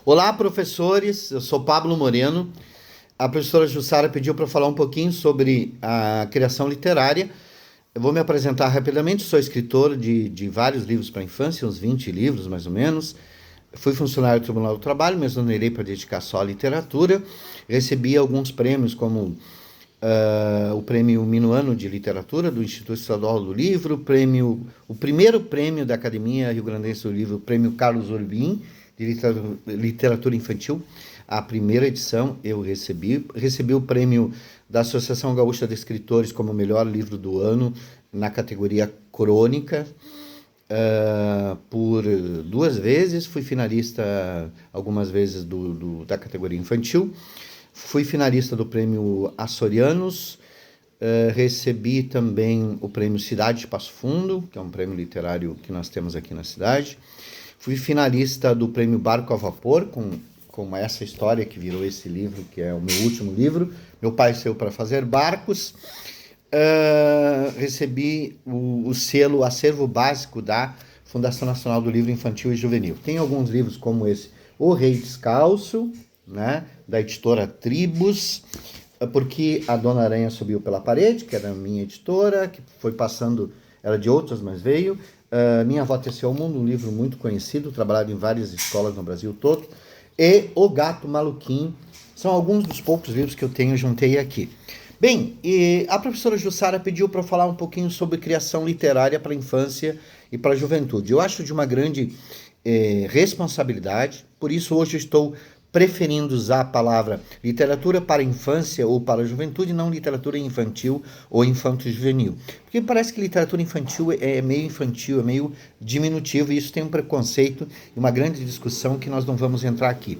Olá, professores. Eu sou Pablo Moreno. A professora Jussara pediu para falar um pouquinho sobre a criação literária. Eu vou me apresentar rapidamente. Sou escritor de vários livros para a infância, uns 20 livros mais ou menos. Fui funcionário do Tribunal do Trabalho, me exonerei para dedicar só à literatura. Recebi alguns prêmios, como o prêmio Minuano de Literatura do Instituto Estadual do Livro, o primeiro prêmio da Academia Rio Grandense do Livro, o prêmio Carlos Urbim, de literatura infantil. A primeira edição eu recebi o prêmio da Associação Gaúcha de Escritores como o melhor livro do ano na categoria crônica, por 2 vezes. Fui finalista algumas vezes da categoria infantil. Fui finalista do prêmio Açorianos, recebi também o prêmio Cidade de Passo Fundo, que é um prêmio literário que nós temos aqui na cidade. Fui finalista do prêmio Barco a Vapor, com essa história que virou esse livro, que é o meu último livro. Meu pai saiu para fazer barcos. Recebi o selo Acervo Básico da Fundação Nacional do Livro Infantil e Juvenil. Tem alguns livros como esse, O Rei Descalço, né, da editora Tribos, Porque a Dona Aranha Subiu pela Parede, que era a minha editora, que foi passando, era de outras, mas veio. Minha Avó Teceu o Mundo, um livro muito conhecido, trabalhado em várias escolas no Brasil todo. E O Gato Maluquinho, são alguns dos poucos livros que eu tenho, juntei aqui. Bem, e a professora Jussara pediu para falar um pouquinho sobre criação literária para a infância e para a juventude. Eu acho de uma grande responsabilidade, por isso hoje eu estou preferindo usar a palavra literatura para a infância ou para a juventude, não literatura infantil ou infanto-juvenil. Porque parece que literatura infantil é meio diminutivo, e isso tem um preconceito e uma grande discussão que nós não vamos entrar aqui.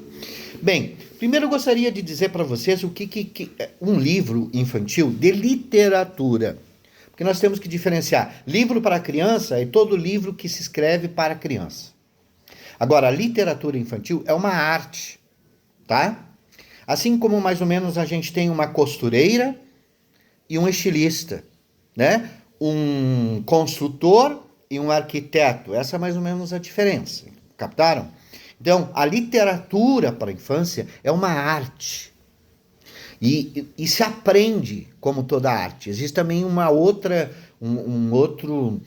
Bem, primeiro eu gostaria de dizer para vocês o que um livro infantil de literatura. Porque nós temos que diferenciar. Livro para criança é todo livro que se escreve para criança. Agora, a literatura infantil é uma arte, tá? Assim como mais ou menos a gente tem uma costureira e um estilista, né? Um construtor e um arquiteto. Essa é mais ou menos a diferença. Captaram? Então, a literatura para a infância é uma arte. E se aprende como toda arte. Existe também um outro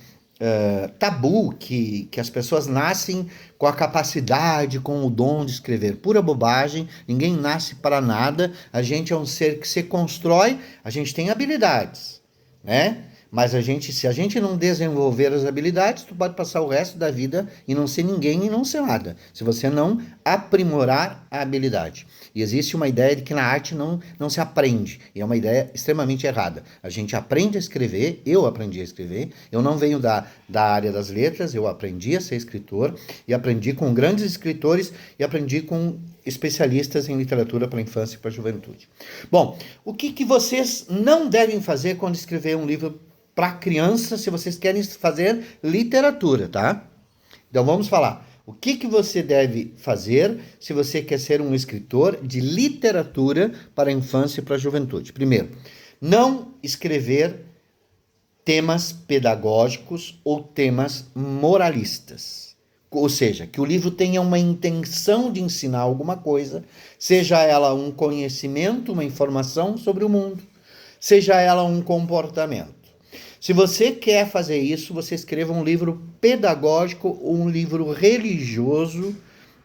tabu, que as pessoas nascem com a capacidade, com o dom de escrever. Pura bobagem, ninguém nasce para nada, a gente é um ser que se constrói, a gente tem habilidades, né? Mas se a gente não desenvolver as habilidades, tu pode passar o resto da vida e não ser ninguém e não ser nada, se você não aprimorar a habilidade. E existe uma ideia de que na arte não se aprende, e é uma ideia extremamente errada. A gente aprende a escrever, eu aprendi a escrever, eu não venho da área das letras, eu aprendi a ser escritor, e aprendi com grandes escritores, e aprendi com especialistas em literatura para a infância e para a juventude. Bom, o que vocês não devem fazer quando escrever um livro para criança, se vocês querem fazer literatura, tá? Então vamos falar. O que você deve fazer se você quer ser um escritor de literatura para a infância e para a juventude? Primeiro, não escrever temas pedagógicos ou temas moralistas. Ou seja, que o livro tenha uma intenção de ensinar alguma coisa, seja ela um conhecimento, uma informação sobre o mundo, seja ela um comportamento. Se você quer fazer isso, você escreva um livro pedagógico ou um livro religioso,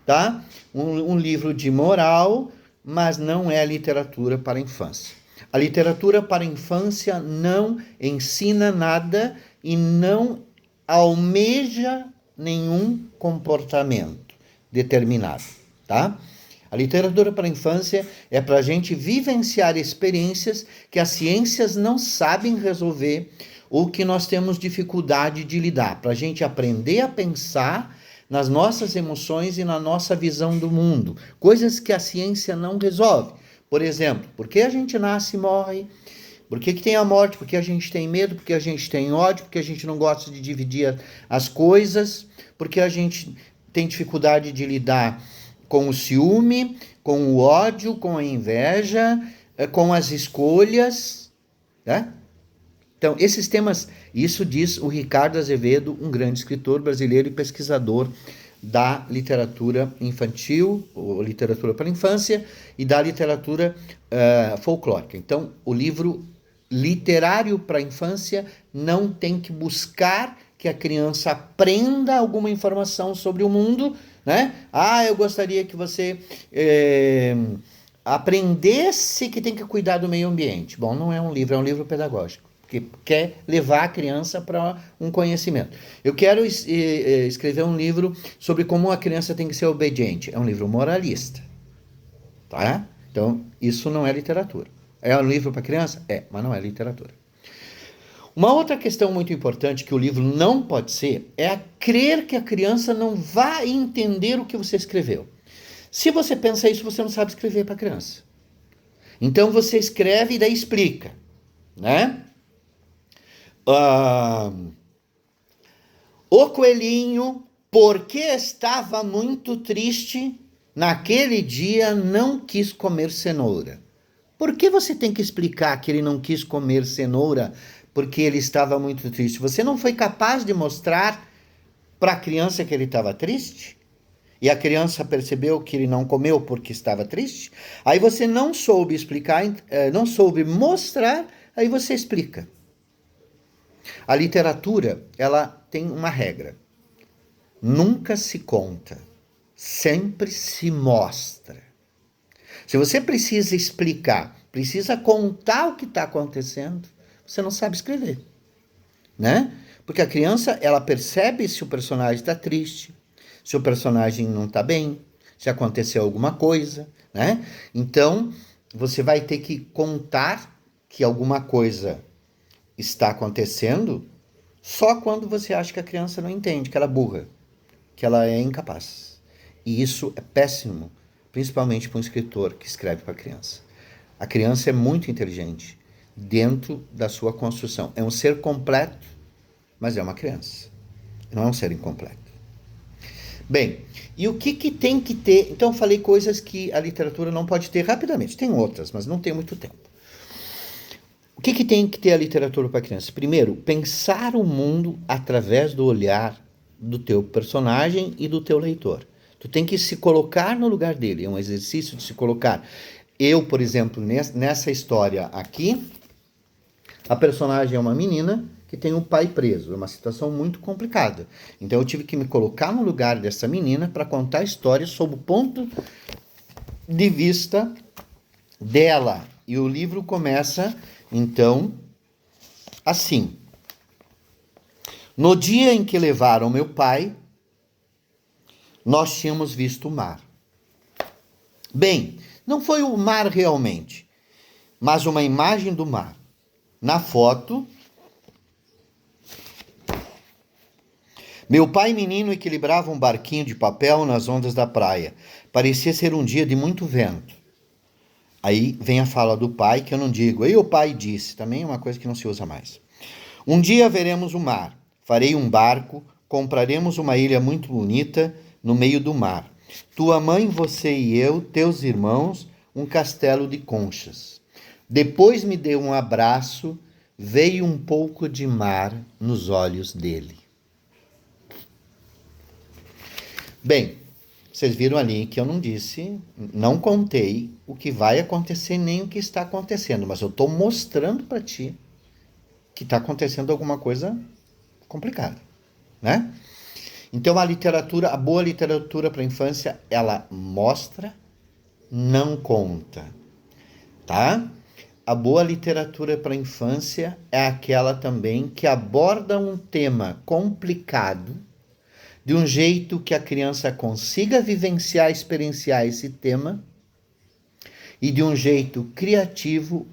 tá? Um livro de moral, mas não é literatura para a infância. A literatura para a infância não ensina nada e não almeja nenhum comportamento determinado, tá? A literatura para a infância é para a gente vivenciar experiências que as ciências não sabem resolver ou que nós temos dificuldade de lidar, para a gente aprender a pensar nas nossas emoções e na nossa visão do mundo, coisas que a ciência não resolve. Por exemplo, por que a gente nasce e morre? Por que tem a morte? Porque a gente tem medo, porque a gente tem ódio, porque a gente não gosta de dividir as coisas, porque a gente tem dificuldade de lidar com o ciúme, com o ódio, com a inveja, com as escolhas, né? Então, esses temas, isso diz o Ricardo Azevedo, um grande escritor brasileiro e pesquisador da literatura infantil, ou literatura para a infância, e da literatura folclórica. Então, o livro literário para a infância não tem que buscar que a criança aprenda alguma informação sobre o mundo, né? Ah, eu gostaria que você aprendesse que tem que cuidar do meio ambiente. Bom, não é um livro pedagógico, que quer levar a criança para um conhecimento. Eu quero escrever um livro sobre como a criança tem que ser obediente. É um livro moralista, tá? Então, isso não é literatura. É um livro para criança? É, mas não é literatura. Uma outra questão muito importante que o livro não pode ser é crer que a criança não vai entender o que você escreveu. Se você pensa isso, você não sabe escrever para criança. Então, você escreve e daí explica, né? O coelhinho, porque estava muito triste, naquele dia não quis comer cenoura. Por que você tem que explicar que ele não quis comer cenoura porque ele estava muito triste? Você não foi capaz de mostrar para a criança que ele estava triste? E a criança percebeu que ele não comeu porque estava triste? Aí você não soube explicar, não soube mostrar, aí você explica. A literatura, ela tem uma regra. Nunca se conta, sempre se mostra. Se você precisa explicar, precisa contar o que está acontecendo, você não sabe escrever, né? Porque a criança, ela percebe se o personagem está triste, se o personagem não está bem, se aconteceu alguma coisa, né? Então, você vai ter que contar que alguma coisa está acontecendo só quando você acha que a criança não entende, que ela é burra, que ela é incapaz. E isso é péssimo, principalmente para um escritor que escreve para a criança. A criança é muito inteligente dentro da sua construção. É um ser completo, mas é uma criança. Não é um ser incompleto. Bem, e o que tem que ter? Então, eu falei coisas que a literatura não pode ter rapidamente. Tem outras, mas não tem muito tempo. O que tem que ter a literatura para a criança? Primeiro, pensar o mundo através do olhar do teu personagem e do teu leitor. Tu tem que se colocar no lugar dele. É um exercício de se colocar. Eu, por exemplo, nessa história aqui, a personagem é uma menina que tem um pai preso. É uma situação muito complicada. Então eu tive que me colocar no lugar dessa menina para contar a história sob o ponto de vista dela. E o livro começa, então, assim. No dia em que levaram meu pai, nós tínhamos visto o mar. Bem, não foi o mar realmente, mas uma imagem do mar. Na foto, meu pai e menino equilibravam um barquinho de papel nas ondas da praia. Parecia ser um dia de muito vento. Aí vem a fala do pai, que eu não digo. Aí o pai disse, também é uma coisa que não se usa mais. Um dia veremos o mar. Farei um barco, compraremos uma ilha muito bonita no meio do mar. Tua mãe, você e eu, teus irmãos, um castelo de conchas. Depois me deu um abraço, veio um pouco de mar nos olhos dele. Bem, vocês viram ali que eu não disse, não contei o que vai acontecer nem o que está acontecendo, mas eu estou mostrando para ti que está acontecendo alguma coisa complicada, né? Então a boa literatura para a infância, ela mostra, não conta, tá? A boa literatura para a infância é aquela também que aborda um tema complicado de um jeito que a criança consiga vivenciar, experienciar esse tema e de um jeito criativo